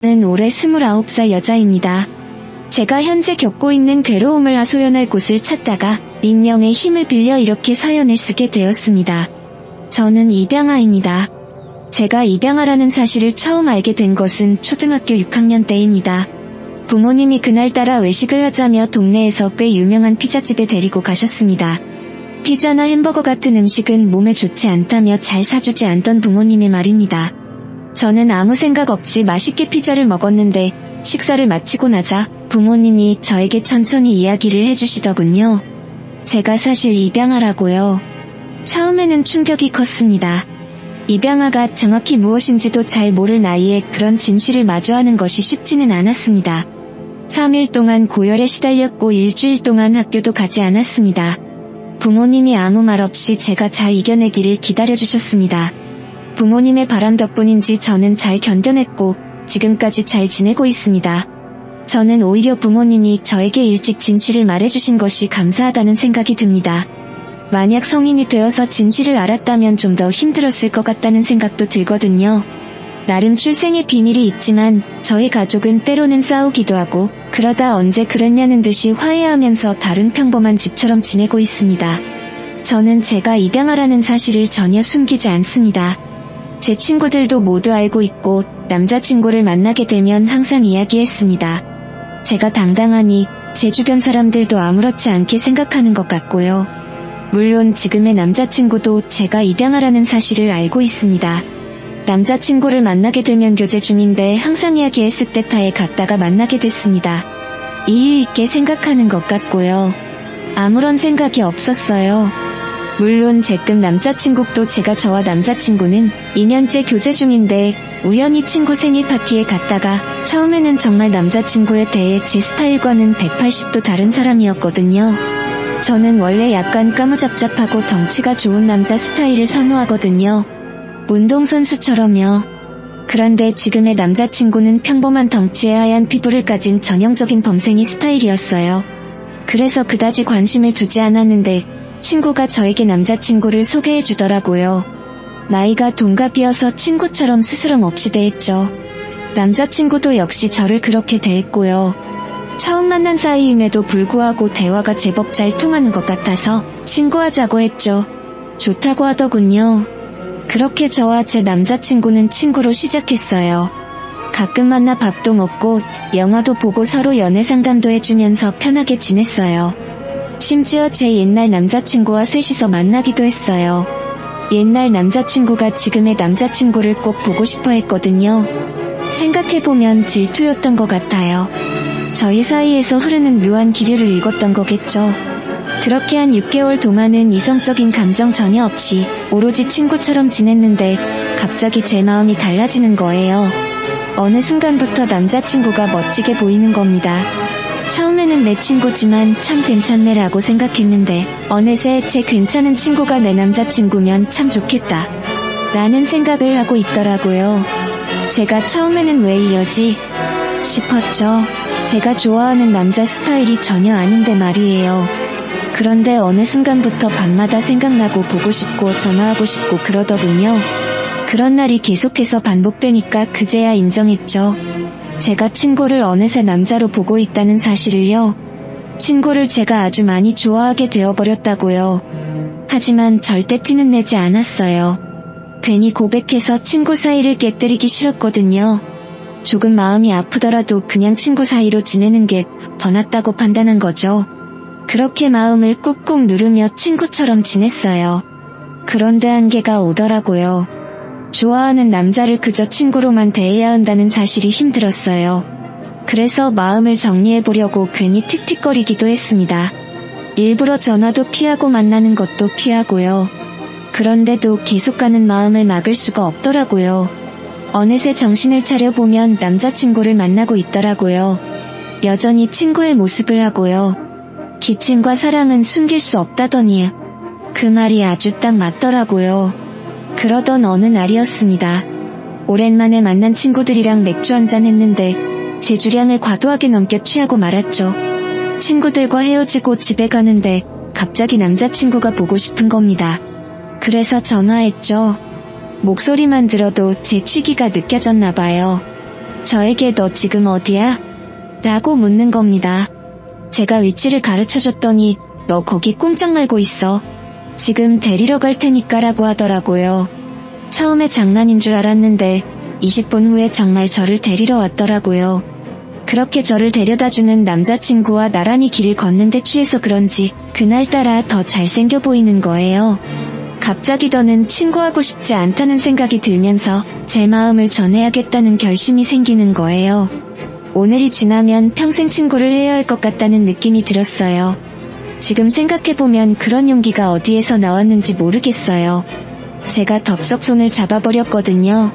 저는 올해 29살 여자입니다. 제가 현재 겪고 있는 괴로움을 하소연할 곳을 찾다가 익명의 힘을 빌려 이렇게 사연을 쓰게 되었습니다. 저는 입양아입니다. 제가 입양아라는 사실을 처음 알게 된 것은 초등학교 6학년 때입니다. 부모님이 그날따라 외식을 하자며 동네에서 꽤 유명한 피자집에 데리고 가셨습니다. 피자나 햄버거 같은 음식은 몸에 좋지 않다며 잘 사주지 않던 부모님의 말입니다. 저는 아무 생각 없이 맛있게 피자를 먹었는데 식사를 마치고 나자 부모님이 저에게 천천히 이야기를 해주시더군요. 제가 사실 입양아라고요. 처음에는 충격이 컸습니다. 입양아가 정확히 무엇인지도 잘 모를 나이에 그런 진실을 마주하는 것이 쉽지는 않았습니다. 3일 동안 고열에 시달렸고 일주일 동안 학교도 가지 않았습니다. 부모님이 아무 말 없이 제가 잘 이겨내기를 기다려주셨습니다. 부모님의 바람 덕분인지 저는 잘 견뎌냈고 지금까지 잘 지내고 있습니다. 저는 오히려 부모님이 저에게 일찍 진실을 말해주신 것이 감사하다는 생각이 듭니다. 만약 성인이 되어서 진실을 알았다면 좀 더 힘들었을 것 같다는 생각도 들거든요. 나름 출생의 비밀이 있지만 저희 가족은 때로는 싸우기도 하고 그러다 언제 그랬냐는 듯이 화해하면서 다른 평범한 집처럼 지내고 있습니다. 저는 제가 입양아라는 사실을 전혀 숨기지 않습니다. 제 친구들도 모두 알고 있고 남자친구를 만나게 되면 항상 이야기했습니다. 제가 당당하니 제 주변 사람들도 아무렇지 않게 생각하는 것 같고요. 물론 지금의 남자친구도 제가 입양아라는 사실을 알고 있습니다. 남자친구를 만나게 되면 교제 중인데 항상 이야기했을 때 타에 갔다가 만나게 됐습니다. 이유 있게 생각하는 것 같고요. 아무런 생각이 없었어요. 물론 제급 남자친구도 제가 저와 남자친구는 2년째 교제 중인데 우연히 친구 생일 파티에 갔다가 처음에는 정말 남자친구에 대해 제 스타일과는 180도 다른 사람이었거든요. 저는 원래 약간 까무잡잡하고 덩치가 좋은 남자 스타일을 선호하거든요. 운동선수처럼요. 그런데 지금의 남자친구는 평범한 덩치에 하얀 피부를 가진 전형적인 범생이 스타일이었어요. 그래서 그다지 관심을 두지 않았는데 친구가 저에게 남자친구를 소개해주더라고요. 나이가 동갑이어서 친구처럼 스스럼 없이 대했죠. 남자친구도 역시 저를 그렇게 대했고요. 처음 만난 사이임에도 불구하고 대화가 제법 잘 통하는 것 같아서 친구하자고 했죠. 좋다고 하더군요. 그렇게 저와 제 남자친구는 친구로 시작했어요. 가끔 만나 밥도 먹고 영화도 보고 서로 연애 상담도 해주면서 편하게 지냈어요. 심지어 제 옛날 남자친구와 셋이서 만나기도 했어요. 옛날 남자친구가 지금의 남자친구를 꼭 보고 싶어 했거든요. 생각해보면 질투였던 것 같아요. 저희 사이에서 흐르는 묘한 기류를 읽었던 거겠죠. 그렇게 한 6개월 동안은 이성적인 감정 전혀 없이 오로지 친구처럼 지냈는데 갑자기 제 마음이 달라지는 거예요. 어느 순간부터 남자친구가 멋지게 보이는 겁니다. 처음에는 내 친구지만 참 괜찮네라고 생각했는데 어느새 제 괜찮은 친구가 내 남자친구면 참 좋겠다 라는 생각을 하고 있더라고요. 제가 처음에는 왜 이러지 싶었죠. 제가 좋아하는 남자 스타일이 전혀 아닌데 말이에요. 그런데 어느 순간부터 밤마다 생각나고 보고 싶고 전화하고 싶고 그러더군요. 그런 날이 계속해서 반복되니까 그제야 인정했죠. 제가 친구를 어느새 남자로 보고 있다는 사실을요. 친구를 제가 아주 많이 좋아하게 되어버렸다고요. 하지만 절대 티는 내지 않았어요. 괜히 고백해서 친구 사이를 깨뜨리기 싫었거든요. 조금 마음이 아프더라도 그냥 친구 사이로 지내는 게 더 낫다고 판단한 거죠. 그렇게 마음을 꾹꾹 누르며 친구처럼 지냈어요. 그런데 한계가 오더라고요. 좋아하는 남자를 그저 친구로만 대해야 한다는 사실이 힘들었어요. 그래서 마음을 정리해보려고 괜히 틱틱거리기도 했습니다. 일부러 전화도 피하고 만나는 것도 피하고요. 그런데도 계속 가는 마음을 막을 수가 없더라고요. 어느새 정신을 차려보면 남자친구를 만나고 있더라고요. 여전히 친구의 모습을 하고요. 기침과 사랑은 숨길 수 없다더니 그 말이 아주 딱 맞더라고요. 그러던 어느 날이었습니다. 오랜만에 만난 친구들이랑 맥주 한잔 했는데 제 주량을 과도하게 넘겨 취하고 말았죠. 친구들과 헤어지고 집에 가는데 갑자기 남자친구가 보고 싶은 겁니다. 그래서 전화했죠. 목소리만 들어도 제 취기가 느껴졌나 봐요. 저에게 너 지금 어디야? 라고 묻는 겁니다. 제가 위치를 가르쳐줬더니 너 거기 꼼짝 말고 있어. 지금 데리러 갈 테니까 라고 하더라고요. 처음에 장난인 줄 알았는데 20분 후에 정말 저를 데리러 왔더라고요. 그렇게 저를 데려다주는 남자친구와 나란히 길을 걷는데 취해서 그런지 그날따라 더 잘생겨 보이는 거예요. 갑자기 더는 친구하고 싶지 않다는 생각이 들면서 제 마음을 전해야겠다는 결심이 생기는 거예요. 오늘이 지나면 평생 친구를 해야 할 것 같다는 느낌이 들었어요. 지금 생각해보면 그런 용기가 어디에서 나왔는지 모르겠어요. 제가 덥석 손을 잡아버렸거든요.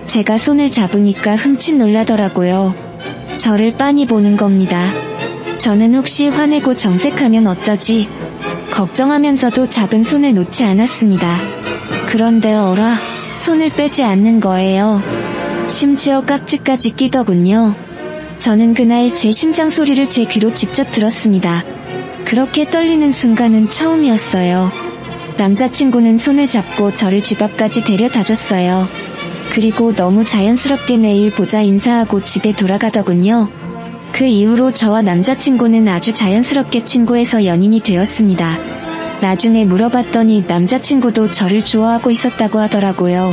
제가 손을 잡으니까 흠칫 놀라더라고요. 저를 빤히 보는 겁니다. 저는 혹시 화내고 정색하면 어쩌지? 걱정하면서도 잡은 손을 놓지 않았습니다. 그런데 어라, 손을 빼지 않는 거예요. 심지어 깍지까지 끼더군요. 저는 그날 제 심장 소리를 제 귀로 직접 들었습니다. 그렇게 떨리는 순간은 처음이었어요. 남자친구는 손을 잡고 저를 집 앞까지 데려다줬어요. 그리고 너무 자연스럽게 내일 보자 인사하고 집에 돌아가더군요. 그 이후로 저와 남자친구는 아주 자연스럽게 친구에서 연인이 되었습니다. 나중에 물어봤더니 남자친구도 저를 좋아하고 있었다고 하더라고요.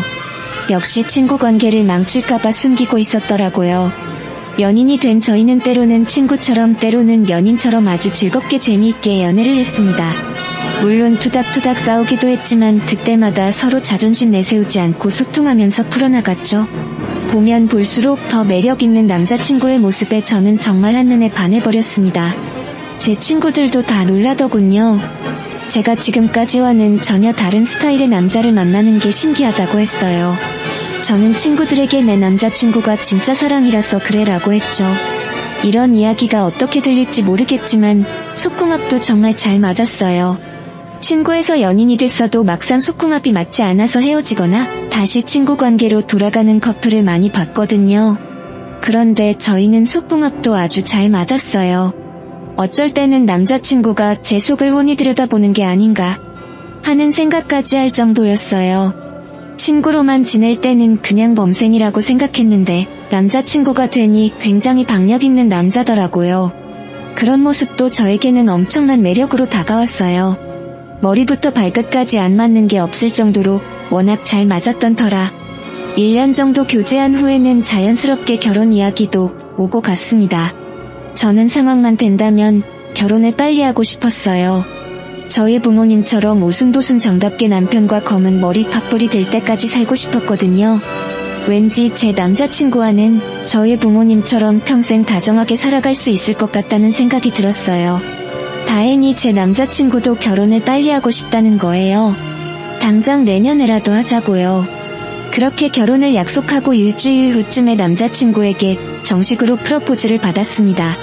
역시 친구 관계를 망칠까봐 숨기고 있었더라고요. 연인이 된 저희는 때로는 친구처럼 때로는 연인처럼 아주 즐겁게 재미있게 연애를 했습니다. 물론 투닥투닥 싸우기도 했지만 그때마다 서로 자존심 내세우지 않고 소통하면서 풀어나갔죠. 보면 볼수록 더 매력있는 남자친구의 모습에 저는 정말 한눈에 반해버렸습니다. 제 친구들도 다 놀라더군요. 제가 지금까지와는 전혀 다른 스타일의 남자를 만나는 게 신기하다고 했어요. 저는 친구들에게 내 남자친구가 진짜 사랑이라서 그래 라고 했죠. 이런 이야기가 어떻게 들릴지 모르겠지만 속궁합도 정말 잘 맞았어요. 친구에서 연인이 됐어도 막상 속궁합이 맞지 않아서 헤어지거나 다시 친구 관계로 돌아가는 커플을 많이 봤거든요. 그런데 저희는 속궁합도 아주 잘 맞았어요. 어쩔 때는 남자친구가 제 속을 훤히 들여다보는 게 아닌가 하는 생각까지 할 정도였어요. 친구로만 지낼 때는 그냥 범생이라고 생각했는데 남자친구가 되니 굉장히 박력 있는 남자더라고요. 그런 모습도 저에게는 엄청난 매력으로 다가왔어요. 머리부터 발끝까지 안 맞는 게 없을 정도로 워낙 잘 맞았던 터라 1년 정도 교제한 후에는 자연스럽게 결혼 이야기도 오고 갔습니다. 저는 상황만 된다면 결혼을 빨리 하고 싶었어요. 저희 부모님처럼 오순도순 정답게 남편과 검은 머리 팥불이 될 때까지 살고 싶었거든요. 왠지 제 남자친구와는 저희 부모님처럼 평생 다정하게 살아갈 수 있을 것 같다는 생각이 들었어요. 다행히 제 남자친구도 결혼을 빨리 하고 싶다는 거예요. 당장 내년에라도 하자고요. 그렇게 결혼을 약속하고 일주일 후쯤에 남자친구에게 정식으로 프로포즈를 받았습니다.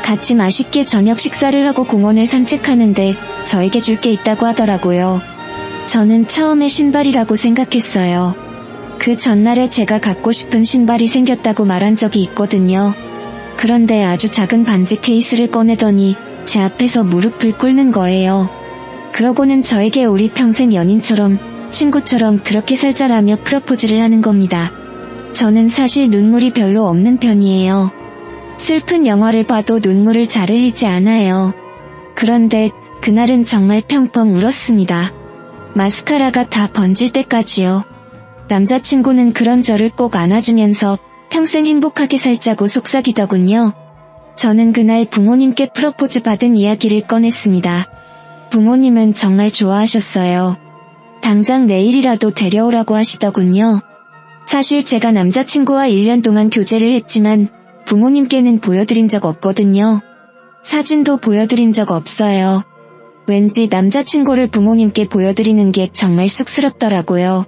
같이 맛있게 저녁 식사를 하고 공원을 산책하는데 저에게 줄 게 있다고 하더라고요. 저는 처음에 신발이라고 생각했어요. 그 전날에 제가 갖고 싶은 신발이 생겼다고 말한 적이 있거든요. 그런데 아주 작은 반지 케이스를 꺼내더니 제 앞에서 무릎을 꿇는 거예요. 그러고는 저에게 우리 평생 연인처럼 친구처럼 그렇게 살자라며 프로포즈를 하는 겁니다. 저는 사실 눈물이 별로 없는 편이에요. 슬픈 영화를 봐도 눈물을 잘 흘리지 않아요. 그런데 그날은 정말 펑펑 울었습니다. 마스카라가 다 번질 때까지요. 남자친구는 그런 저를 꼭 안아주면서 평생 행복하게 살자고 속삭이더군요. 저는 그날 부모님께 프로포즈 받은 이야기를 꺼냈습니다. 부모님은 정말 좋아하셨어요. 당장 내일이라도 데려오라고 하시더군요. 사실 제가 남자친구와 1년 동안 교제를 했지만 부모님께는 보여드린 적 없거든요. 사진도 보여드린 적 없어요. 왠지 남자친구를 부모님께 보여드리는 게 정말 쑥스럽더라고요.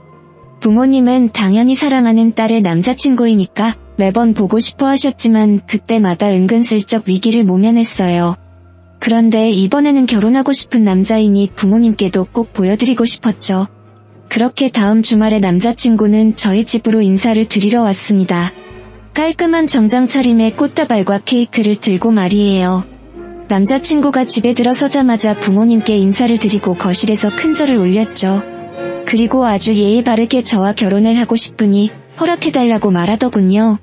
부모님은 당연히 사랑하는 딸의 남자친구이니까 매번 보고 싶어 하셨지만 그때마다 은근슬쩍 위기를 모면했어요. 그런데 이번에는 결혼하고 싶은 남자이니 부모님께도 꼭 보여드리고 싶었죠. 그렇게 다음 주말에 남자친구는 저희 집으로 인사를 드리러 왔습니다. 깔끔한 정장 차림에 꽃다발과 케이크를 들고 말이에요. 남자친구가 집에 들어서자마자 부모님께 인사를 드리고 거실에서 큰 절을 올렸죠. 그리고 아주 예의 바르게 저와 결혼을 하고 싶으니 허락해달라고 말하더군요.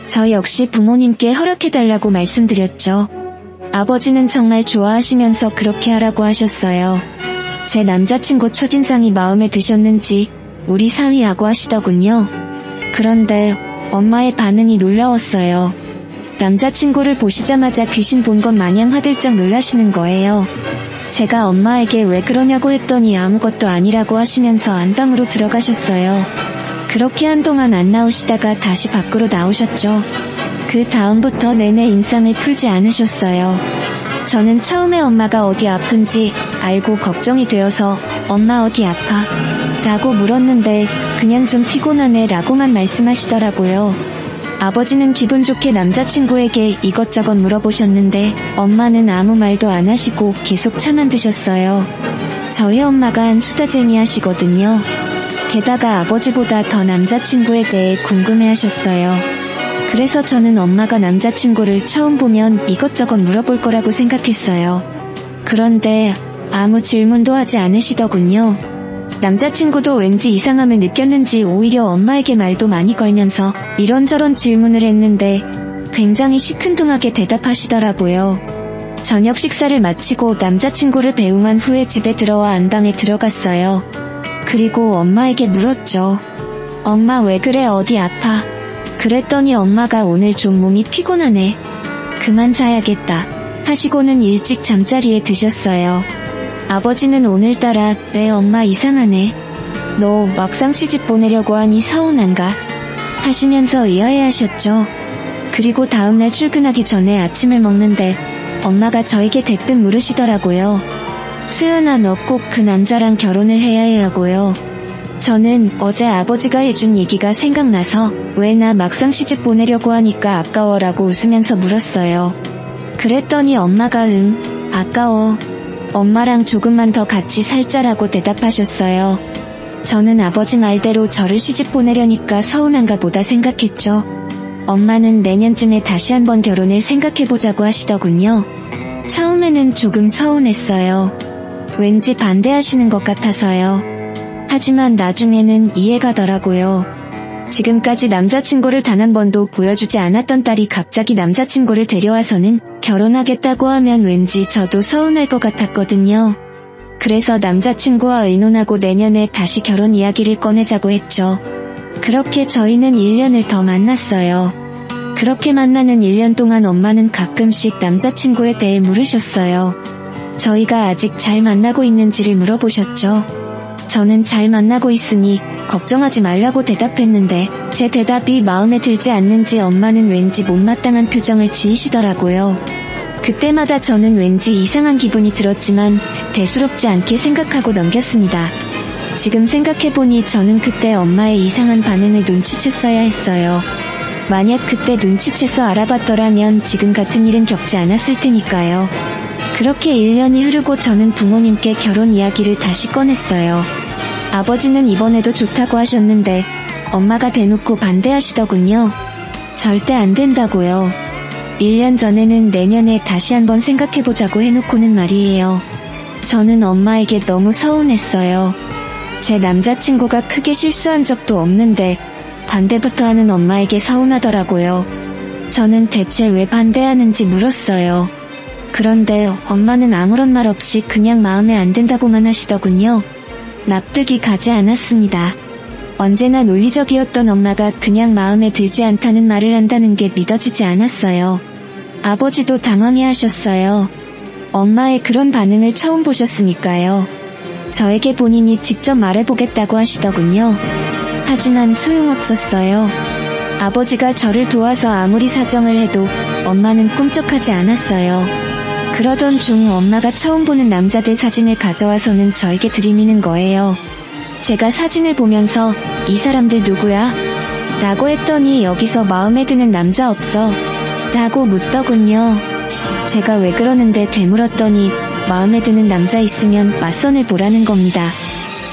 저 역시 부모님께 허락해달라고 말씀드렸죠. 아버지는 정말 좋아하시면서 그렇게 하라고 하셨어요. 제 남자친구 첫인상이 마음에 드셨는지 우리 사위하고 하시더군요. 그런데 엄마의 반응이 놀라웠어요. 남자친구를 보시자마자 귀신 본 것 마냥 화들짝 놀라시는 거예요. 제가 엄마에게 왜 그러냐고 했더니 아무것도 아니라고 하시면서 안방으로 들어가셨어요. 그렇게 한동안 안 나오시다가 다시 밖으로 나오셨죠. 그 다음부터 내내 인상을 풀지 않으셨어요. 저는 처음에 엄마가 어디 아픈지 알고 걱정이 되어서 엄마 어디 아파? 라고 물었는데 그냥 좀 피곤하네 라고만 말씀하시더라고요. 아버지는 기분 좋게 남자친구에게 이것저것 물어보셨는데 엄마는 아무 말도 안 하시고 계속 차만 드셨어요. 저희 엄마가 한 수다쟁이 하시거든요. 게다가 아버지보다 더 남자친구에 대해 궁금해하셨어요. 그래서 저는 엄마가 남자친구를 처음 보면 이것저것 물어볼 거라고 생각했어요. 그런데 아무 질문도 하지 않으시더군요. 남자친구도 왠지 이상함을 느꼈는지 오히려 엄마에게 말도 많이 걸면서 이런저런 질문을 했는데 굉장히 시큰둥하게 대답하시더라고요. 저녁 식사를 마치고 남자친구를 배웅한 후에 집에 들어와 안방에 들어갔어요. 그리고 엄마에게 물었죠. 엄마 왜 그래 어디 아파? 그랬더니 엄마가 오늘 좀 몸이 피곤하네. 그만 자야겠다. 하시고는 일찍 잠자리에 드셨어요. 아버지는 오늘따라 내 엄마 이상하네. 너 막상 시집 보내려고 하니 서운한가? 하시면서 의아해하셨죠. 그리고 다음날 출근하기 전에 아침을 먹는데 엄마가 저에게 대뜸 물으시더라고요. 수연아 너 꼭 그 남자랑 결혼을 해야 해라고요. 저는 어제 아버지가 해준 얘기가 생각나서 왜 나 막상 시집 보내려고 하니까 아까워라고 웃으면서 물었어요. 그랬더니 엄마가 응, 아까워. 엄마랑 조금만 더 같이 살자라고 대답하셨어요. 저는 아버지 말대로 저를 시집 보내려니까 서운한가 보다 생각했죠. 엄마는 내년쯤에 다시 한번 결혼을 생각해보자고 하시더군요. 처음에는 조금 서운했어요. 왠지 반대하시는 것 같아서요. 하지만 나중에는 이해가더라고요. 지금까지 남자친구를 단 한 번도 보여주지 않았던 딸이 갑자기 남자친구를 데려와서는 결혼하겠다고 하면 왠지 저도 서운할 것 같았거든요. 그래서 남자친구와 의논하고 내년에 다시 결혼 이야기를 꺼내자고 했죠. 그렇게 저희는 1년을 더 만났어요. 그렇게 만나는 1년 동안 엄마는 가끔씩 남자친구에 대해 물으셨어요. 저희가 아직 잘 만나고 있는지를 물어보셨죠. 저는 잘 만나고 있으니 걱정하지 말라고 대답했는데 제 대답이 마음에 들지 않는지 엄마는 왠지 못마땅한 표정을 지으시더라고요. 그때마다 저는 왠지 이상한 기분이 들었지만 대수롭지 않게 생각하고 넘겼습니다. 지금 생각해보니 저는 그때 엄마의 이상한 반응을 눈치챘어야 했어요. 만약 그때 눈치채서 알아봤더라면 지금 같은 일은 겪지 않았을 테니까요. 그렇게 1년이 흐르고 저는 부모님께 결혼 이야기를 다시 꺼냈어요. 아버지는 이번에도 좋다고 하셨는데 엄마가 대놓고 반대하시더군요. 절대 안 된다고요. 1년 전에는 내년에 다시 한번 생각해보자고 해놓고는 말이에요. 저는 엄마에게 너무 서운했어요. 제 남자친구가 크게 실수한 적도 없는데 반대부터 하는 엄마에게 서운하더라고요. 저는 대체 왜 반대하는지 물었어요. 그런데 엄마는 아무런 말 없이 그냥 마음에 안 든다고만 하시더군요. 납득이 가지 않았습니다. 언제나 논리적이었던 엄마가 그냥 마음에 들지 않다는 말을 한다는 게 믿어지지 않았어요. 아버지도 당황해하셨어요. 엄마의 그런 반응을 처음 보셨으니까요. 저에게 본인이 직접 말해보겠다고 하시더군요. 하지만 소용없었어요. 아버지가 저를 도와서 아무리 사정을 해도 엄마는 꿈쩍하지 않았어요. 그러던 중 엄마가 처음 보는 남자들 사진을 가져와서는 저에게 들이미는 거예요. 제가 사진을 보면서 이 사람들 누구야? 라고 했더니 여기서 마음에 드는 남자 없어? 라고 묻더군요. 제가 왜 그러는데 되물었더니 마음에 드는 남자 있으면 맞선을 보라는 겁니다.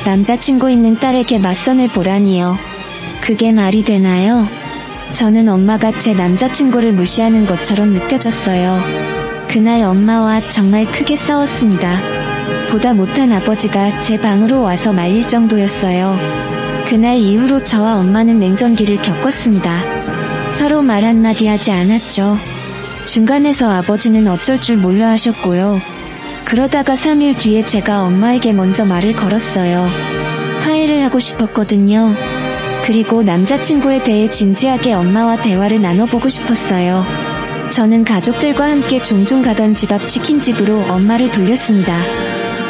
남자친구 있는 딸에게 맞선을 보라니요. 그게 말이 되나요? 저는 엄마가 제 남자친구를 무시하는 것처럼 느껴졌어요. 그날 엄마와 정말 크게 싸웠습니다. 보다 못한 아버지가 제 방으로 와서 말릴 정도였어요. 그날 이후로 저와 엄마는 냉전기를 겪었습니다. 서로 말 한마디 하지 않았죠. 중간에서 아버지는 어쩔 줄 몰라 하셨고요. 그러다가 3일 뒤에 제가 엄마에게 먼저 말을 걸었어요. 화해를 하고 싶었거든요. 그리고 남자친구에 대해 진지하게 엄마와 대화를 나눠보고 싶었어요. 저는 가족들과 함께 종종 가던 집 앞 치킨집으로 엄마를 불렸습니다.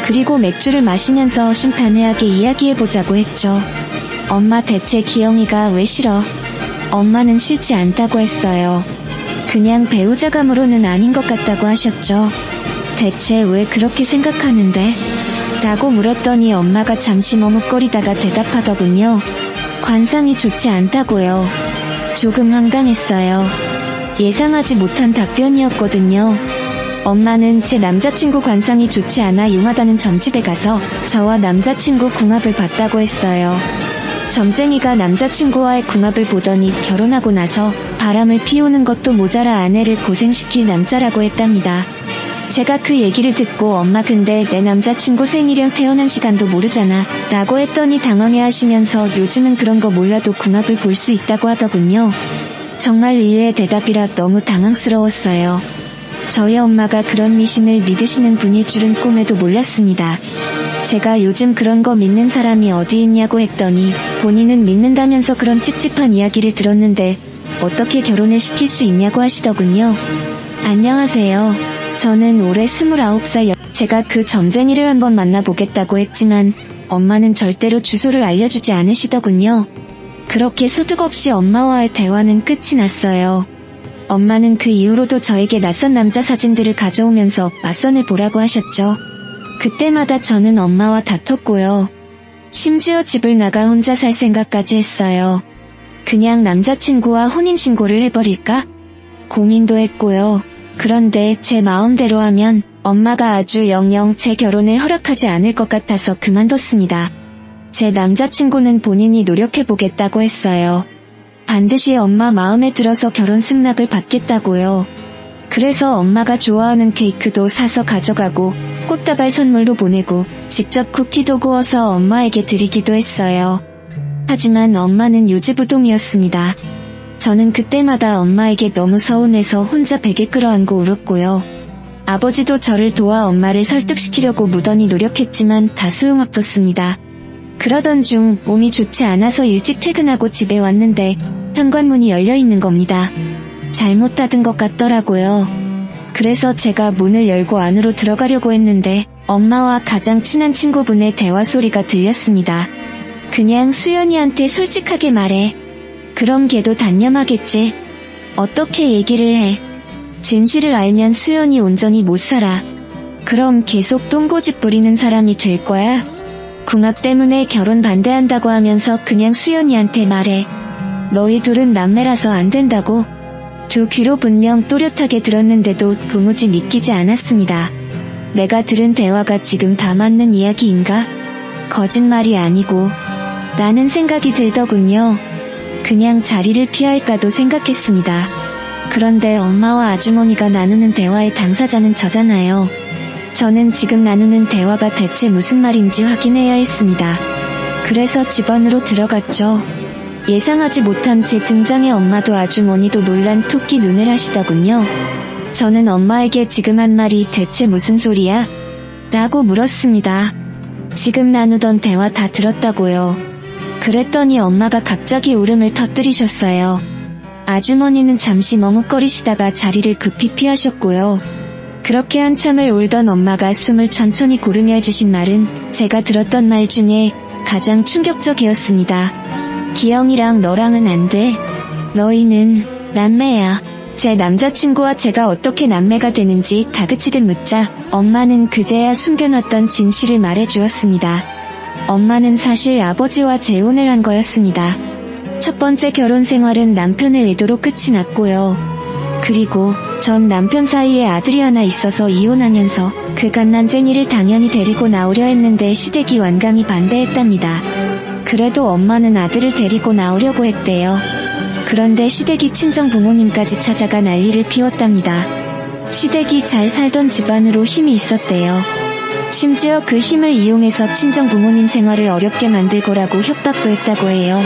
그리고 맥주를 마시면서 심판회하게 이야기해보자고 했죠. 엄마, 대체 기영이가 왜 싫어? 엄마는 싫지 않다고 했어요. 그냥 배우자감으로는 아닌 것 같다고 하셨죠. 대체 왜 그렇게 생각하는데? 라고 물었더니 엄마가 잠시 머뭇거리다가 대답하더군요. 관상이 좋지 않다고요. 조금 황당했어요. 예상하지 못한 답변이었거든요. 엄마는 제 남자친구 관상이 좋지 않아 용하다는 점집에 가서 저와 남자친구 궁합을 봤다고 했어요. 점쟁이가 남자친구와의 궁합을 보더니 결혼하고 나서 바람을 피우는 것도 모자라 아내를 고생시킬 남자라고 했답니다. 제가 그 얘기를 듣고 엄마 근데 내 남자친구 생일형 태어난 시간도 모르잖아 라고 했더니 당황해하시면서 요즘은 그런 거 몰라도 궁합을 볼 수 있다고 하더군요. 정말 의외의 대답이라 너무 당황스러웠어요. 저희 엄마가 그런 미신을 믿으시는 분일 줄은 꿈에도 몰랐습니다. 제가 요즘 그런 거 믿는 사람이 어디 있냐고 했더니 본인은 믿는다면서 그런 찝찝한 이야기를 들었는데 어떻게 결혼을 시킬 수 있냐고 하시더군요. 안녕하세요. 저는 올해 29살 제가 그 점쟁이를 한번 만나보겠다고 했지만 엄마는 절대로 주소를 알려주지 않으시더군요. 그렇게 소득 없이 엄마와의 대화는 끝이 났어요. 엄마는 그 이후로도 저에게 낯선 남자 사진들을 가져오면서 맞선을 보라고 하셨죠. 그때마다 저는 엄마와 다퉜고요. 심지어 집을 나가 혼자 살 생각까지 했어요. 그냥 남자친구와 혼인신고를 해버릴까? 고민도 했고요. 그런데 제 마음대로 하면 엄마가 아주 영영 제 결혼을 허락하지 않을 것 같아서 그만뒀습니다. 제 남자친구는 본인이 노력해보겠다고 했어요. 반드시 엄마 마음에 들어서 결혼 승낙을 받겠다고요. 그래서 엄마가 좋아하는 케이크도 사서 가져가고 꽃다발 선물로 보내고 직접 쿠키도 구워서 엄마에게 드리기도 했어요. 하지만 엄마는 요지부동이었습니다. 저는 그때마다 엄마에게 너무 서운해서 혼자 베개 끌어안고 울었고요. 아버지도 저를 도와 엄마를 설득시키려고 무던히 노력했지만 다 소용없었습니다. 그러던 중 몸이 좋지 않아서 일찍 퇴근하고 집에 왔는데 현관문이 열려있는 겁니다. 잘못 닫은 것 같더라고요. 그래서 제가 문을 열고 안으로 들어가려고 했는데 엄마와 가장 친한 친구분의 대화 소리가 들렸습니다. 그냥 수연이한테 솔직하게 말해. 그럼 걔도 단념하겠지. 어떻게 얘기를 해. 진실을 알면 수연이 온전히 못 살아. 그럼 계속 똥고집 부리는 사람이 될 거야? 궁합 때문에 결혼 반대한다고 하면서 그냥 수연이한테 말해. 너희 둘은 남매라서 안 된다고. 두 귀로 분명 또렷하게 들었는데도 도무지 믿기지 않았습니다. 내가 들은 대화가 지금 다 맞는 이야기인가? 거짓말이 아니고 라는 생각이 들더군요. 그냥 자리를 피할까도 생각했습니다. 그런데 엄마와 아주머니가 나누는 대화의 당사자는 저잖아요. 저는 지금 나누는 대화가 대체 무슨 말인지 확인해야 했습니다. 그래서 집 안으로 들어갔죠. 예상하지 못한 제 등장에 엄마도 아주머니도 놀란 토끼 눈을 하시더군요. 저는 엄마에게 지금 한 말이 대체 무슨 소리야? 라고 물었습니다. 지금 나누던 대화 다 들었다고요. 그랬더니 엄마가 갑자기 울음을 터뜨리셨어요. 아주머니는 잠시 머뭇거리시다가 자리를 급히 피하셨고요. 그렇게 한참을 울던 엄마가 숨을 천천히 고르며 해주신 말은 제가 들었던 말 중에 가장 충격적이었습니다. 기영이랑 너랑은 안 돼. 너희는 남매야. 제 남자친구와 제가 어떻게 남매가 되는지 다그치듯 묻자 엄마는 그제야 숨겨놨던 진실을 말해주었습니다. 엄마는 사실 아버지와 재혼을 한 거였습니다. 첫 번째 결혼 생활은 남편의 외도로 끝이 났고요. 그리고 전 남편 사이에 아들이 하나 있어서 이혼하면서 그 갓난쟁이를 당연히 데리고 나오려 했는데 시댁이 완강히 반대했답니다. 그래도 엄마는 아들을 데리고 나오려고 했대요. 그런데 시댁이 친정 부모님까지 찾아가 난리를 피웠답니다. 시댁이 잘 살던 집안으로 힘이 있었대요. 심지어 그 힘을 이용해서 친정 부모님 생활을 어렵게 만들 거라고 협박도 했다고 해요.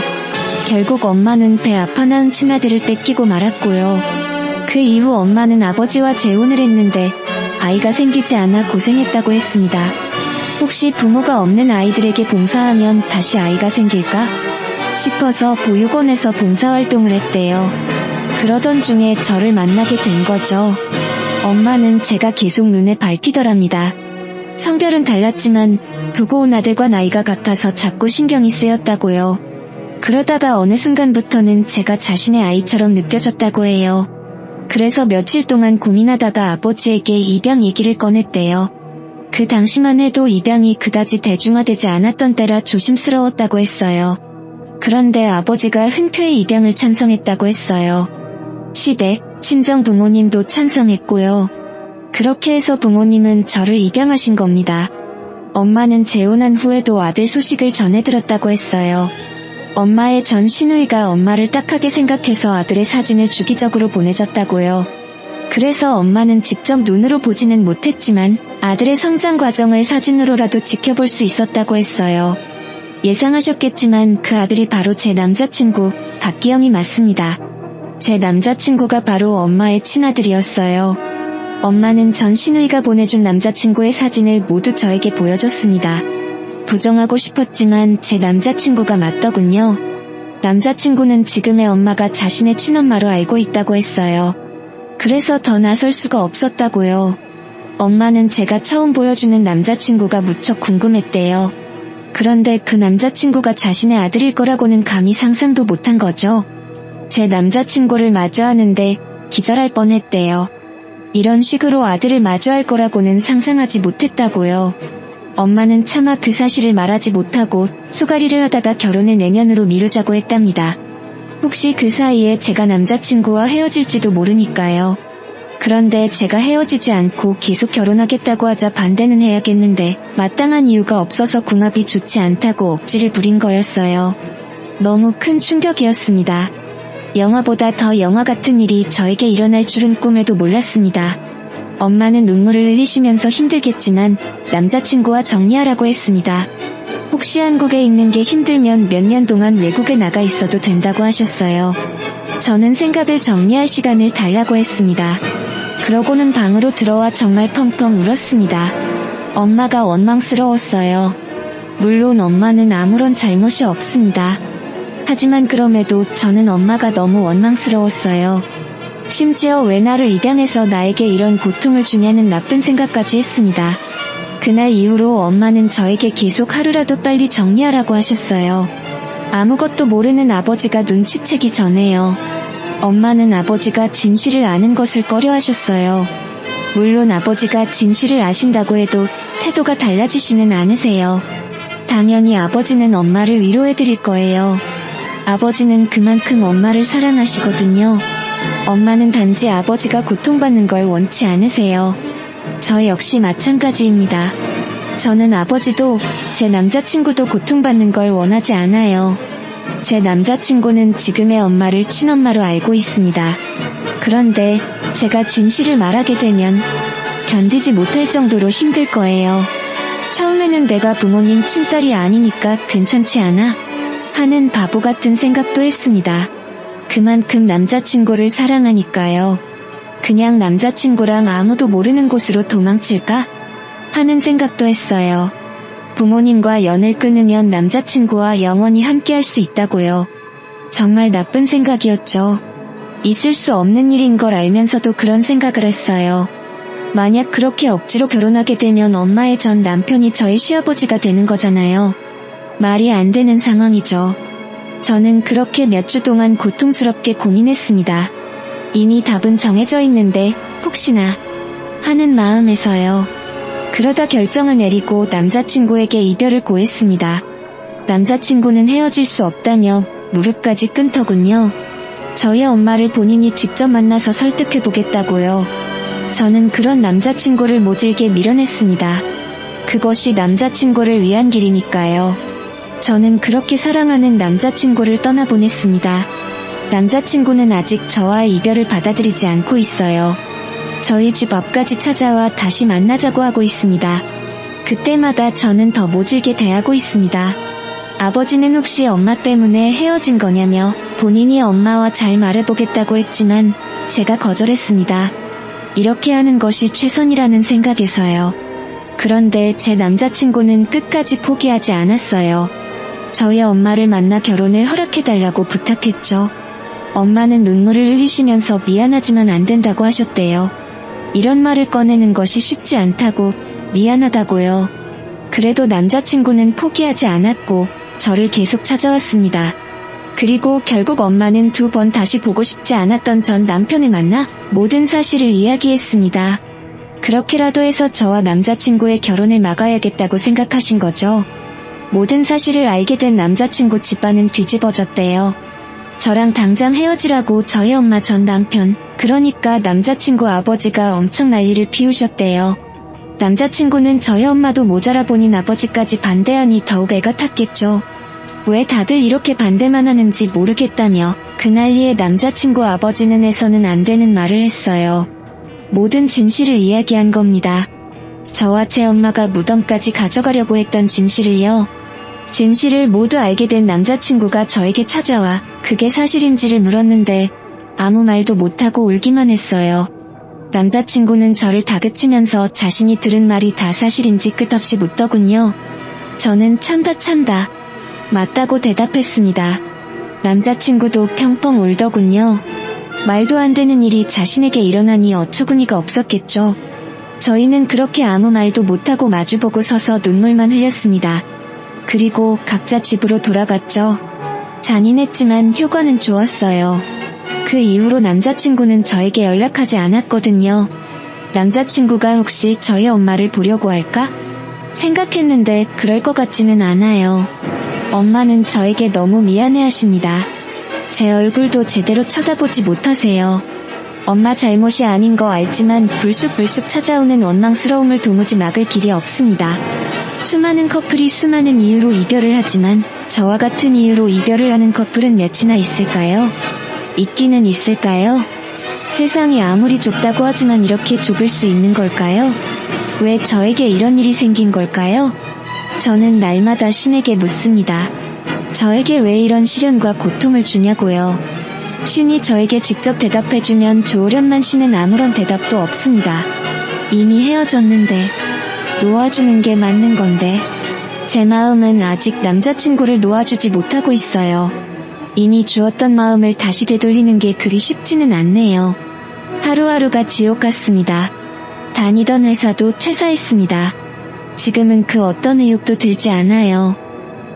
결국 엄마는 배 아파 낳은 친아들을 뺏기고 말았고요. 그 이후 엄마는 아버지와 재혼을 했는데 아이가 생기지 않아 고생했다고 했습니다. 혹시 부모가 없는 아이들에게 봉사하면 다시 아이가 생길까 싶어서 보육원에서 봉사활동을 했대요. 그러던 중에 저를 만나게 된 거죠. 엄마는 제가 계속 눈에 밟히더랍니다. 성별은 달랐지만 두고 온 아들과 나이가 같아서 자꾸 신경이 쓰였다고요. 그러다가 어느 순간부터는 제가 자신의 아이처럼 느껴졌다고 해요. 그래서 며칠 동안 고민하다가 아버지에게 입양 얘기를 꺼냈대요. 그 당시만 해도 입양이 그다지 대중화되지 않았던 때라 조심스러웠다고 했어요. 그런데 아버지가 흔쾌히 입양을 찬성했다고 했어요. 시댁, 친정 부모님도 찬성했고요. 그렇게 해서 부모님은 저를 입양하신 겁니다. 엄마는 재혼한 후에도 아들 소식을 전해 들었다고 했어요. 엄마의 전 시누이가 엄마를 딱하게 생각해서 아들의 사진을 주기적으로 보내줬다고요. 그래서 엄마는 직접 눈으로 보지는 못했지만 아들의 성장 과정을 사진으로라도 지켜볼 수 있었다고 했어요. 예상하셨겠지만 그 아들이 바로 제 남자친구 박기영이 맞습니다. 제 남자친구가 바로 엄마의 친아들이었어요. 엄마는 전 시누이가 보내준 남자친구의 사진을 모두 저에게 보여줬습니다. 부정하고 싶었지만 제 남자친구가 맞더군요. 남자친구는 지금의 엄마가 자신의 친엄마로 알고 있다고 했어요. 그래서 더 나설 수가 없었다고요. 엄마는 제가 처음 보여주는 남자친구가 무척 궁금했대요. 그런데 그 남자친구가 자신의 아들일 거라고는 감히 상상도 못한 거죠. 제 남자친구를 마주하는데 기절할 뻔했대요. 이런 식으로 아들을 마주할 거라고는 상상하지 못했다고요. 엄마는 차마 그 사실을 말하지 못하고 수가리를 하다가 결혼을 내년으로 미루자고 했답니다. 혹시 그 사이에 제가 남자친구와 헤어질지도 모르니까요. 그런데 제가 헤어지지 않고 계속 결혼하겠다고 하자 반대는 해야겠는데 마땅한 이유가 없어서 궁합이 좋지 않다고 억지를 부린 거였어요. 너무 큰 충격이었습니다. 영화보다 더 영화 같은 일이 저에게 일어날 줄은 꿈에도 몰랐습니다. 엄마는 눈물을 흘리시면서 힘들겠지만 남자친구와 정리하라고 했습니다. 혹시 한국에 있는 게 힘들면 몇 년 동안 외국에 나가 있어도 된다고 하셨어요. 저는 생각을 정리할 시간을 달라고 했습니다. 그러고는 방으로 들어와 정말 펑펑 울었습니다. 엄마가 원망스러웠어요. 물론 엄마는 아무런 잘못이 없습니다. 하지만 그럼에도 저는 엄마가 너무 원망스러웠어요. 심지어 왜 나를 입양해서 나에게 이런 고통을 주냐는 나쁜 생각까지 했습니다. 그날 이후로 엄마는 저에게 계속 하루라도 빨리 정리하라고 하셨어요. 아무것도 모르는 아버지가 눈치채기 전에요. 엄마는 아버지가 진실을 아는 것을 꺼려하셨어요. 물론 아버지가 진실을 아신다고 해도 태도가 달라지지는 않으세요. 당연히 아버지는 엄마를 위로해드릴 거예요. 아버지는 그만큼 엄마를 사랑하시거든요. 엄마는 단지 아버지가 고통받는 걸 원치 않으세요. 저 역시 마찬가지입니다. 저는 아버지도 제 남자친구도 고통받는 걸 원하지 않아요. 제 남자친구는 지금의 엄마를 친엄마로 알고 있습니다. 그런데 제가 진실을 말하게 되면 견디지 못할 정도로 힘들 거예요. 처음에는 내가 부모님 친딸이 아니니까 괜찮지 않아? 하는 바보 같은 생각도 했습니다. 그만큼 남자친구를 사랑하니까요. 그냥 남자친구랑 아무도 모르는 곳으로 도망칠까? 하는 생각도 했어요. 부모님과 연을 끊으면 남자친구와 영원히 함께할 수 있다고요. 정말 나쁜 생각이었죠. 있을 수 없는 일인 걸 알면서도 그런 생각을 했어요. 만약 그렇게 억지로 결혼하게 되면 엄마의 전 남편이 저의 시아버지가 되는 거잖아요. 말이 안 되는 상황이죠. 저는 그렇게 몇 주 동안 고통스럽게 고민했습니다. 이미 답은 정해져 있는데 혹시나 하는 마음에서요. 그러다 결정을 내리고 남자친구에게 이별을 고했습니다. 남자친구는 헤어질 수 없다며 무릎까지 끈 터군요. 저희 엄마를 본인이 직접 만나서 설득해보겠다고요. 저는 그런 남자친구를 모질게 밀어냈습니다. 그것이 남자친구를 위한 길이니까요. 저는 그렇게 사랑하는 남자친구를 떠나보냈습니다. 남자친구는 아직 저와의 이별을 받아들이지 않고 있어요. 저희 집 앞까지 찾아와 다시 만나자고 하고 있습니다. 그때마다 저는 더 모질게 대하고 있습니다. 아버지는 혹시 엄마 때문에 헤어진 거냐며 본인이 엄마와 잘 말해보겠다고 했지만 제가 거절했습니다. 이렇게 하는 것이 최선이라는 생각에서요. 그런데 제 남자친구는 끝까지 포기하지 않았어요. 저희 엄마를 만나 결혼을 허락해달라고 부탁했죠. 엄마는 눈물을 흘리시면서 미안하지만 안 된다고 하셨대요. 이런 말을 꺼내는 것이 쉽지 않다고, 미안하다고요. 그래도 남자친구는 포기하지 않았고 저를 계속 찾아왔습니다. 그리고 결국 엄마는 2번 다시 보고 싶지 않았던 전 남편을 만나 모든 사실을 이야기했습니다. 그렇게라도 해서 저와 남자친구의 결혼을 막아야겠다고 생각하신 거죠. 모든 사실을 알게 된 남자친구 집안은 뒤집어졌대요. 저랑 당장 헤어지라고 저희 엄마 전 남편, 그러니까 남자친구 아버지가 엄청 난리를 피우셨대요. 남자친구는 저희 엄마도 모자라 본인 아버지까지 반대하니 더욱 애가 탔겠죠. 왜 다들 이렇게 반대만 하는지 모르겠다며 그 난리에 남자친구 아버지는 해서는 안 되는 말을 했어요. 모든 진실을 이야기한 겁니다. 저와 제 엄마가 무덤까지 가져가려고 했던 진실을요. 진실을 모두 알게 된 남자친구가 저에게 찾아와 그게 사실인지를 물었는데 아무 말도 못하고 울기만 했어요. 남자친구는 저를 다그치면서 자신이 들은 말이 다 사실인지 끝없이 묻더군요. 저는 참다 맞다고 대답했습니다. 남자친구도 펑펑 울더군요. 말도 안 되는 일이 자신에게 일어나니 어처구니가 없었겠죠. 저희는 그렇게 아무 말도 못하고 마주보고 서서 눈물만 흘렸습니다. 그리고 각자 집으로 돌아갔죠. 잔인했지만 효과는 좋았어요. 그 이후로 남자친구는 저에게 연락하지 않았거든요. 남자친구가 혹시 저희 엄마를 보려고 할까? 생각했는데 그럴 것 같지는 않아요. 엄마는 저에게 너무 미안해하십니다. 제 얼굴도 제대로 쳐다보지 못하세요. 엄마 잘못이 아닌 거 알지만 불쑥불쑥 찾아오는 원망스러움을 도무지 막을 길이 없습니다. 수많은 커플이 수많은 이유로 이별을 하지만 저와 같은 이유로 이별을 하는 커플은 몇이나 있을까요? 있기는 있을까요? 세상이 아무리 좁다고 하지만 이렇게 좁을 수 있는 걸까요? 왜 저에게 이런 일이 생긴 걸까요? 저는 날마다 신에게 묻습니다. 저에게 왜 이런 시련과 고통을 주냐고요. 신이 저에게 직접 대답해주면 좋으련만 신은 아무런 대답도 없습니다. 이미 헤어졌는데 놓아주는 게 맞는 건데 제 마음은 아직 남자친구를 놓아주지 못하고 있어요. 이미 주었던 마음을 다시 되돌리는 게 그리 쉽지는 않네요. 하루하루가 지옥 같습니다. 다니던 회사도 퇴사했습니다. 지금은 그 어떤 의욕도 들지 않아요.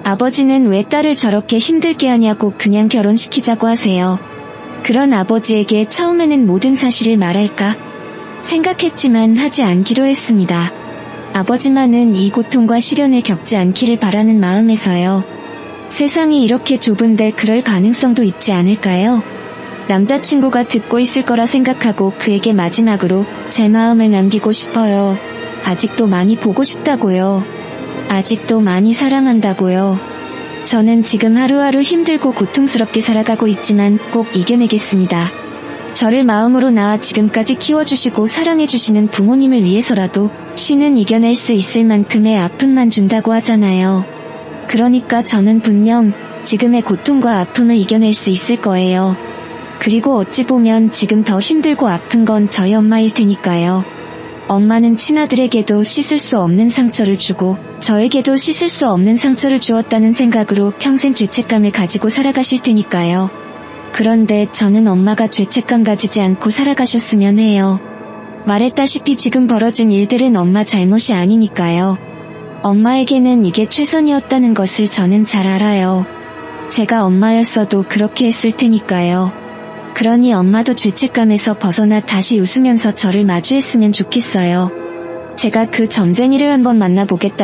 아버지는 왜 딸을 저렇게 힘들게 하냐고 그냥 결혼시키자고 하세요. 그런 아버지에게 처음에는 모든 사실을 말할까 생각했지만 하지 않기로 했습니다. 아버지만은 이 고통과 시련을 겪지 않기를 바라는 마음에서요. 세상이 이렇게 좁은데 그럴 가능성도 있지 않을까요? 남자친구가 듣고 있을 거라 생각하고 그에게 마지막으로 제 마음을 남기고 싶어요. 아직도 많이 보고 싶다고요. 아직도 많이 사랑한다고요. 저는 지금 하루하루 힘들고 고통스럽게 살아가고 있지만 꼭 이겨내겠습니다. 저를 마음으로 낳아 지금까지 키워주시고 사랑해주시는 부모님을 위해서라도 신은 이겨낼 수 있을 만큼의 아픔만 준다고 하잖아요. 그러니까 저는 분명 지금의 고통과 아픔을 이겨낼 수 있을 거예요. 그리고 어찌 보면 지금 더 힘들고 아픈 건 저희 엄마일 테니까요. 엄마는 친아들에게도 씻을 수 없는 상처를 주고 저에게도 씻을 수 없는 상처를 주었다는 생각으로 평생 죄책감을 가지고 살아가실 테니까요. 그런데 저는 엄마가 죄책감 가지지 않고 살아가셨으면 해요. 말했다시피 지금 벌어진 일들은 엄마 잘못이 아니니까요. 엄마에게는 이게 최선이었다는 것을 저는 잘 알아요. 제가 엄마였어도 그렇게 했을 테니까요. 그러니 엄마도 죄책감에서 벗어나 다시 웃으면서 저를 마주했으면 좋겠어요. 제가 그 점쟁이를 한번 만나보겠다.